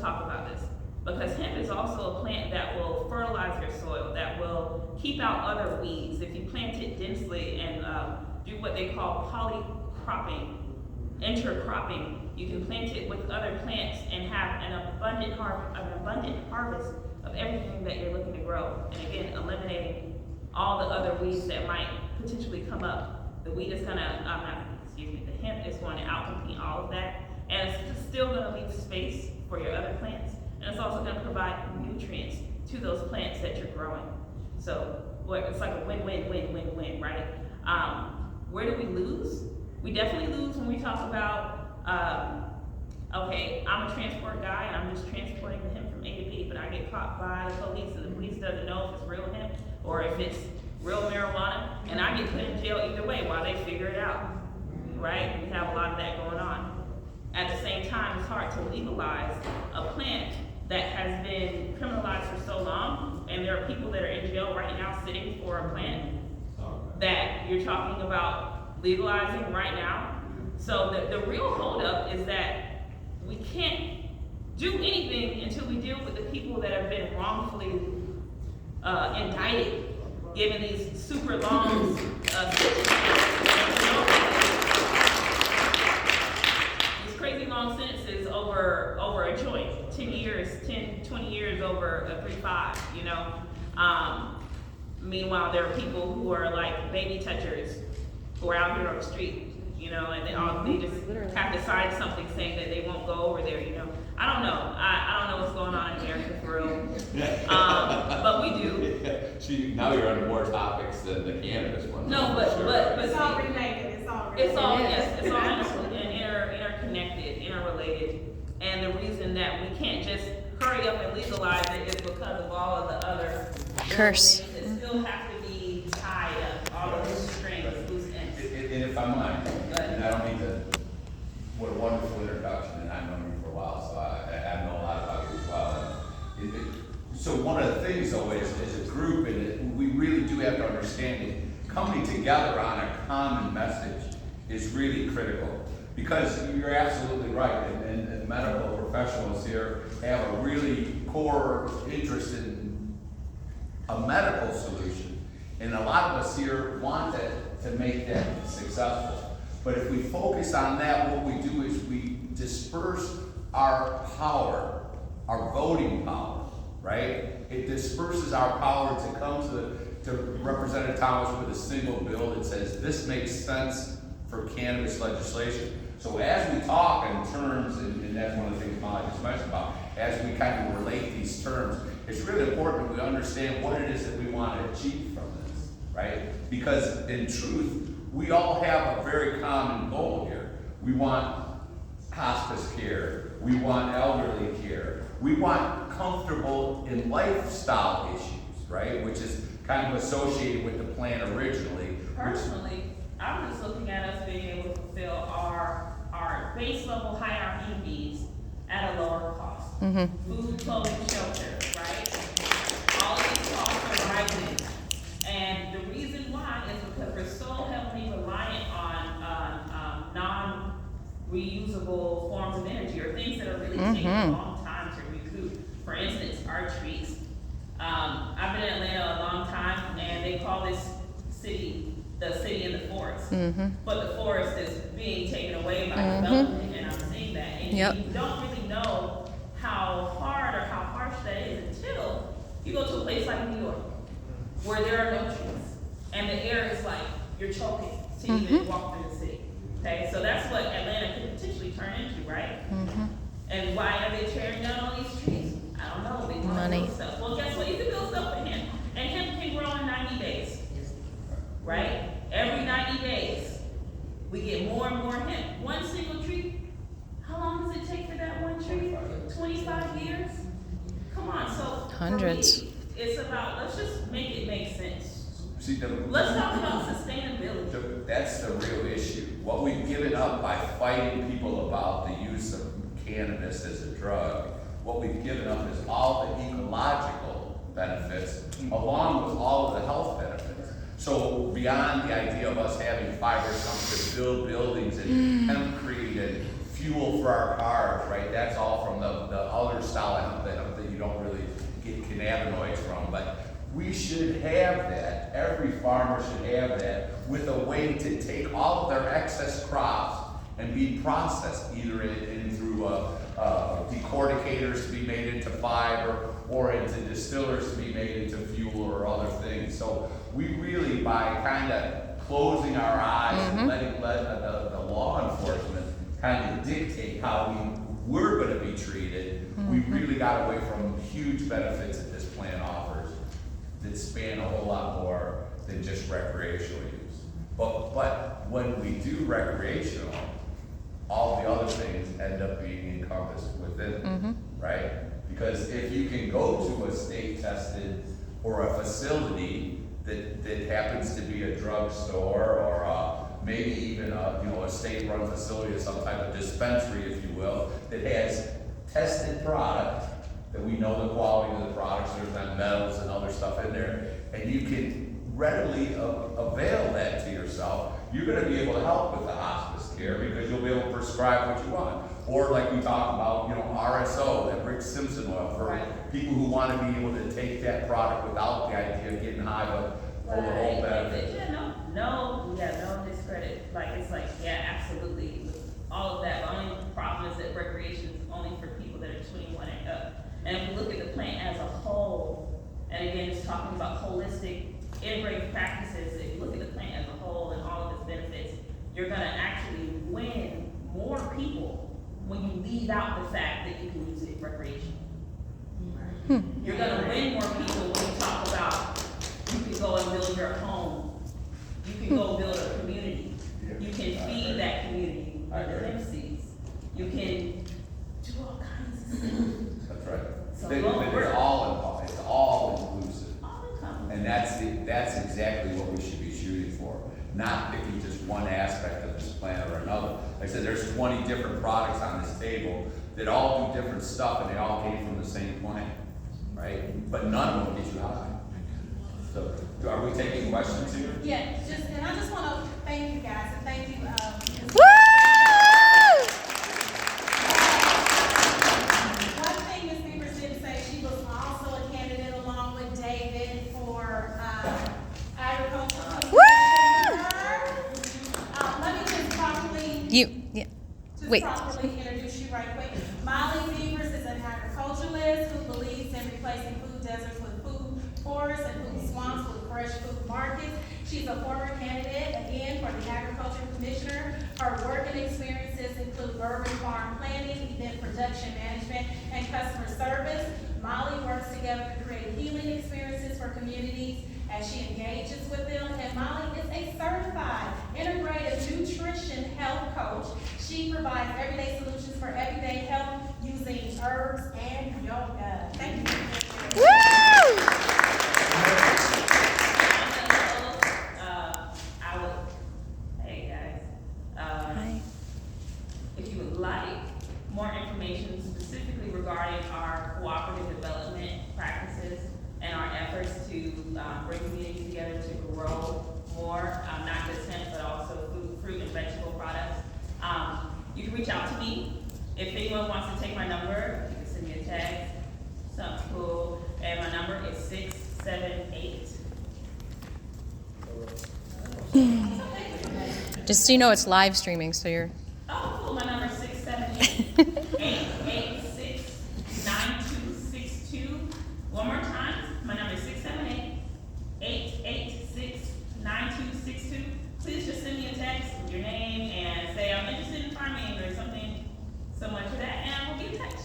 talk about this, because hemp is also a plant that will fertilize your soil, that will keep out other weeds. If you plant it densely and do what they call polycropping, intercropping, you can plant it with other plants and have an abundant harvest of everything that you're looking to grow. And again, eliminating all the other weeds that might potentially come up. The weed is gonna, the hemp is going to outcompete all of that, and it's still gonna leave space for your other plants, and it's also gonna provide nutrients to those plants that you're growing. So, it's like a win-win-win-win-win, right? Where do we lose? We definitely lose when we talk about, okay, I'm a transport guy and I'm just transporting the hemp from A to B, but I get caught by the police and the police doesn't know if it's real hemp or if it's real marijuana, and I get put in jail either way while they figure it out, right? We have a lot of that going on. At the same time, it's hard to legalize a plant that has been criminalized for so long, and there are people that are in jail right now sitting for a plant that you're talking about legalizing right now. So the real holdup is that we can't do anything until we deal with the people that have been wrongfully indicted, given these super long these crazy long sentences over a joint, 10 years, 10, 20 years over a 3-5, you know. Meanwhile, there are people who are like baby touchers who are out here on the street, you know, and they just have to sign something saying that they won't go over there, you know. I don't know. I don't know what's going on in America for real. But we do. See, now you're on more topics than the cannabis one. No, but it's all related. It's all interconnected, interrelated. And the reason that we can't just hurry up and legalize it is because of all of the other curse. Things that still have to be tied up, all of those strings, loose ends. And if I might, and I don't mean to, what a wonderful introduction, and I've known you for a while, so I know a lot about you as well. So one of the things though is, as a group, and we really do have to understand it, coming together on a common message is really critical. Because you're absolutely right, and medical professionals here have a really core interest in a medical solution. And a lot of us here want to make that successful. But if we focus on that, what we do is we disperse our power, our voting power, right? It disperses our power to come to Representative Thomas with a single bill that says this makes sense for cannabis legislation. So as we talk in terms, and that's one of the things Molly just mentioned about, as we kind of relate these terms, it's really important that we understand what it is that we want to achieve from this, right? Because in truth, we all have a very common goal here. We want hospice care, we want elderly care, we want comfortable in lifestyle issues, right? Which is kind of associated with the plan originally. Personally, I'm just looking at us being able to fulfill our base level hierarchy needs at a lower cost. Mm-hmm. Food, clothing, shelter, right? All of these costs are rising. And the reason why is because we're so heavily reliant on non-reusable forms of energy, or things that are really taking a long time to recoup. For instance, our trees. I've been in Atlanta a long time, and they call this city the city in the forest. But the forest is being taken away by development, and I'm seeing that. And you don't really know how hard or how harsh that is until you go to a place like New York, where there are no trees, and the air is like you're choking to even walk through the city. Okay, so that's what Atlanta could potentially turn into, right? And why are they tearing down all these trees? I don't know. They want to build stuff. Well, guess what? You can build stuff with hemp, and hemp can grow in 90 days, right? Every 90 days, we get more and more hemp. One single tree. How long does it take for that one tree? 25 years? Come on. So Hundreds. For me, it's about, let's just make it make sense. See, Let's talk about sustainability. That's the real issue. What we've given up by fighting people about the use of cannabis as a drug, what we've given up is all the ecological benefits along with all of the health benefits. So beyond the idea of us having fiber chunks to build buildings and hempcrete and fuel for our cars, right? That's all from the other style cannabinoids from, but we should have that, every farmer should have that, with a way to take all of their excess crops and be processed, either in through decorticators to be made into fiber, or into distillers to be made into fuel or other things. So we really, by kind of closing our eyes and letting the law enforcement kind of dictate how we're going to be treated, we really got away from huge benefits that this plant offers that span a whole lot more than just recreational use. But when we do recreational, all the other things end up being encompassed within it, right? Because if you can go to a state-tested or a facility that happens to be a drugstore or maybe even a state-run facility or some type of dispensary, if you will, that has tested product, that we know the quality of the products, there's not metals and other stuff in there, and you can readily avail that to yourself, you're going to be able to help with the hospice care because you'll be able to prescribe what you want. Or like we talked about, RSO, that Rick Simpson oil, for people who want to be able to take that product without the idea of getting high, but for the whole benefit. No discredit. Absolutely. All of that. The only problem is that recreation is only for people that are 21 and up. And if we look at the plant as a whole, and again, it's talking about holistic, integrated practices, if you look at the plant as a whole and all of its benefits, you're gonna actually win more people when you leave out the fact that you can use it recreationally. You're gonna win more people when you talk about you can go and build your home, you can go build a community, you can feed that community with the hemp seeds, you can do all kinds of things. That's right. So It's all inclusive. And that's exactly what we should be shooting for. Not picking just one aspect of this plant or another. Like I said, there's 20 different products on this table that all do different stuff, and they all came from the same plant, right? But none of them get you high. So, are we taking questions here? Yeah, and I just want to thank you guys and thank you. One thing Ms. Beavers did say, she was also a candidate along with David for agriculture. Let me just properly introduce you right quick. MOLLIE Beavers is an agriculturalist who believes in replacing food deserts with food forests and food swamps with fresh food markets. She's a former candidate, again, for the Agriculture Commissioner. Her work and experiences include urban farm planning, event production management, and customer service. MOLLIE works together to create healing experiences for communities as she engages with them. And MOLLIE is a certified integrative nutrition health coach. She provides everyday solutions for everyday health using herbs and yoga. Thank you. If you would like more information specifically regarding our cooperative development practices and our efforts to bring communities together to grow more, not just hemp, but also fruit and vegetable products, you can reach out to me. If anyone wants to take my number, you can send me a text, something cool, and my number is 678. Just so you know, it's live streaming, so you're. Oh, cool. My number is 678-886-9262. One more time. My number is 678-886-9262. Please just send me a text with your name and say I'm interested in farming or something similar to that, and we'll get in touch.